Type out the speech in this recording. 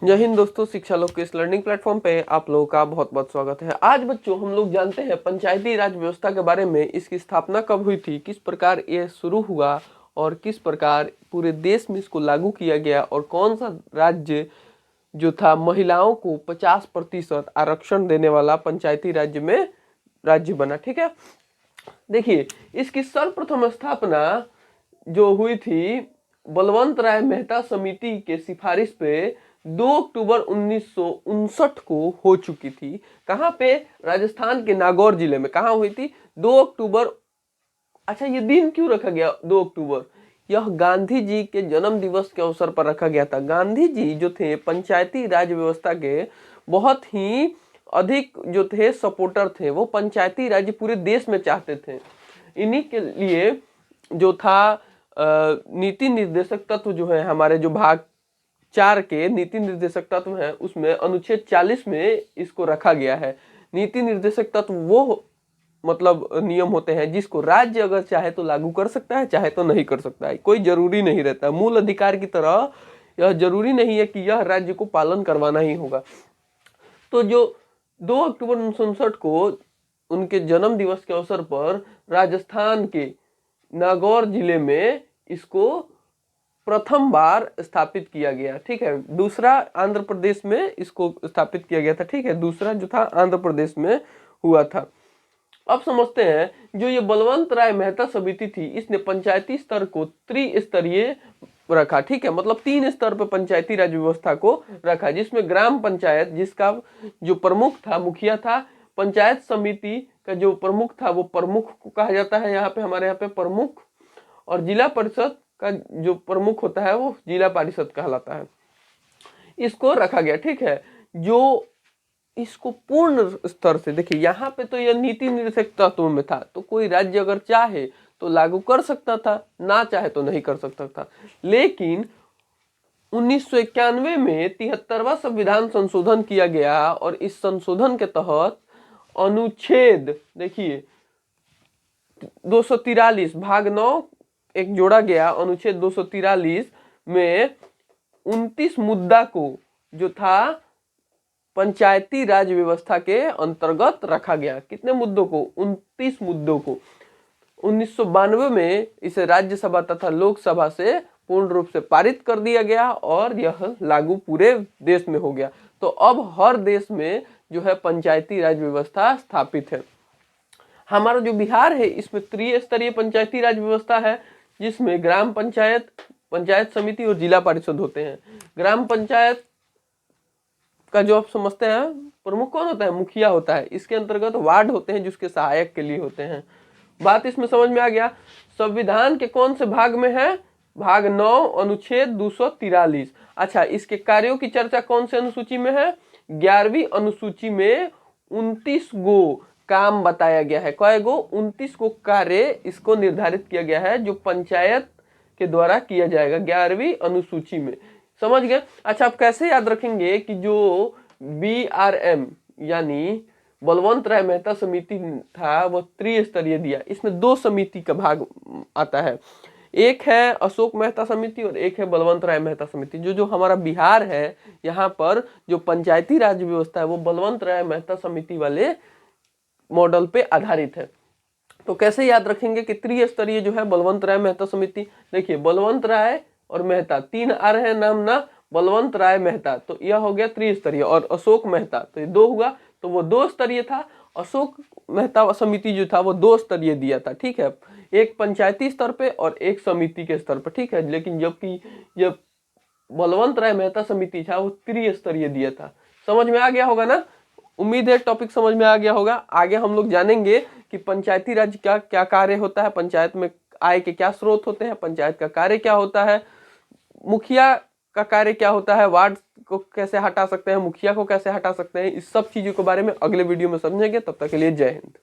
जय हिंद दोस्तों, शिक्षा लोक के इस लर्निंग प्लेटफॉर्म पे आप लोगों का बहुत बहुत स्वागत है। आज बच्चों हम लोग जानते हैं पंचायती राज व्यवस्था के बारे में। इसकी स्थापना कब हुई थी, किस प्रकार ये शुरू हुआ और किस प्रकार पूरे देश में इसको लागू किया गया और कौन सा राज्य जो था महिलाओं को 50% आरक्षण देने वाला पंचायती राज्य में राज्य बना। ठीक है, देखिए इसकी सर्वप्रथम स्थापना जो हुई थी बलवंत राय मेहता समिति के सिफारिश पे 2 अक्टूबर 1959 को हो चुकी थी। कहाँ पे? राजस्थान के नागौर जिले में। कहाँ हुई थी? 2 अक्टूबर। अच्छा, ये दिन क्यों रखा गया 2 अक्टूबर? यह गांधी जी के जन्म दिवस के अवसर पर रखा गया था। गांधी जी जो थे पंचायती राज व्यवस्था के बहुत ही अधिक जो थे सपोर्टर थे। वो पंचायती राज पूरे देश में चाहते थे। इन्हीं के लिए जो था नीति निर्देशक तत्व जो है हमारे, जो भाग 4 के नीति निर्देशक तत्व है उसमें अनुच्छेद 40 में इसको रखा गया है। नीति निर्देशक तत्व वो मतलब नियम होते हैं जिसको राज्य अगर चाहे तो लागू कर सकता है, चाहे तो नहीं कर सकता है। कोई जरूरी नहीं रहता। मूल अधिकार की तरह यह जरूरी नहीं है कि यह राज्य को पालन करवाना ही होगा। तो जो 2 अक्टूबर 1959 को उनके जन्म दिवस के अवसर पर राजस्थान के नागौर जिले में इसको प्रथम बार स्थापित किया गया। ठीक है, दूसरा आंध्र प्रदेश में इसको स्थापित किया गया था। ठीक है, दूसरा जो था आंध्र प्रदेश में हुआ था। अब समझते हैं जो ये बलवंत राय मेहता समिति थी, इसने पंचायती स्तर को त्रिस्तरीय रखा। ठीक है, मतलब 3 स्तर पर पंचायती राज व्यवस्था को रखा, जिसमें ग्राम पंचायत जिसका जो प्रमुख था मुखिया था, पंचायत समिति का जो प्रमुख था वो प्रमुख को कहा जाता है यहाँ पे, हमारे यहाँ पे प्रमुख, और जिला परिषद का जो प्रमुख होता है वो जिला परिषद कहलाता है। इसको रखा गया। ठीक है, जो इसको पूर्ण स्तर से देखिए, यहाँ पे तो यह नीति निर्देशक तत्व में था, तो कोई राज्य अगर चाहे तो लागू कर सकता था, ना चाहे तो नहीं कर सकता था। लेकिन 1991 में 73वां संविधान संशोधन किया गया और इस संशोधन के तहत अनुच्छेद देखिए 243 भाग 9 एक जोड़ा गया। अनुच्छेद 243 में 29 मुद्दा को जो था पंचायती राज व्यवस्था के अंतर्गत रखा गया। कितने मुद्दों को? 29 मुद्दों को। 1992 में इसे राज्यसभा तथा लोकसभा से पूर्ण रूप से पारित कर दिया गया और यह लागू पूरे देश में हो गया। तो अब हर देश में जो है पंचायती राज व्यवस्था स्थापित है। हमारा जो बिहार है इसमें त्रिस्तरीय पंचायती राज व्यवस्था है, जिसमें ग्राम पंचायत, पंचायत समिति और जिला परिषद होते हैं। ग्राम पंचायत का जो आप समझते हैं प्रमुख कौन होता है? मुखिया होता है। इसके अंतर्गत वार्ड होते हैं जिसके सहायक के लिए होते हैं। बात इसमें समझ में आ गया। संविधान के कौन से भाग में है? भाग 9 अनुच्छेद 243। अच्छा, इसके कार्यों की चर्चा कौन से अनुसूची में है? 11वीं अनुसूची में 29 गो काम बताया गया है। कई गो? 29 को कार्य इसको निर्धारित किया गया है जो पंचायत के द्वारा किया जाएगा 11वीं अनुसूची में। समझ गए? अच्छा, आप कैसे याद रखेंगे कि जो BRM यानी बलवंत राय मेहता समिति था वो त्रिस्तरीय दिया। इसमें 2 समिति का भाग आता है, एक है अशोक मेहता समिति और एक है बलवंत राय मेहता समिति। जो हमारा बिहार है यहाँ पर जो पंचायती राज व्यवस्था है वो बलवंत राय मेहता समिति वाले मॉडल पे आधारित है। तो कैसे याद रखेंगे कि त्रिस्तरीय जो है बलवंत राय मेहता समिति? देखिए, बलवंत राय और मेहता 3 आ रहे हैं नाम ना, बलवंत राय मेहता, तो यह हो गया त्रिस्तरीय, और अशोक मेहता तो ये 2 हुआ, तो वो 2 स्तरीय था। अशोक मेहता समिति जो था वो 2 स्तरीय दिया था। ठीक है, एक पंचायती स्तर पे और एक समिति के स्तर पर। ठीक है, लेकिन जबकि जब बलवंत राय मेहता समिति था वो त्रिस्तरीय दिया था। समझ में आ गया होगा ना? उम्मीद है टॉपिक समझ में आ गया होगा। आगे हम लोग जानेंगे कि पंचायती राज का क्या कार्य होता है, पंचायत में आय के क्या स्रोत होते हैं, पंचायत का कार्य क्या होता है, मुखिया का कार्य क्या होता है, वार्ड को कैसे हटा सकते हैं, मुखिया को कैसे हटा सकते हैं। इस सब चीजों के बारे में अगले वीडियो में समझेंगे। तब तक के लिए जय हिंद।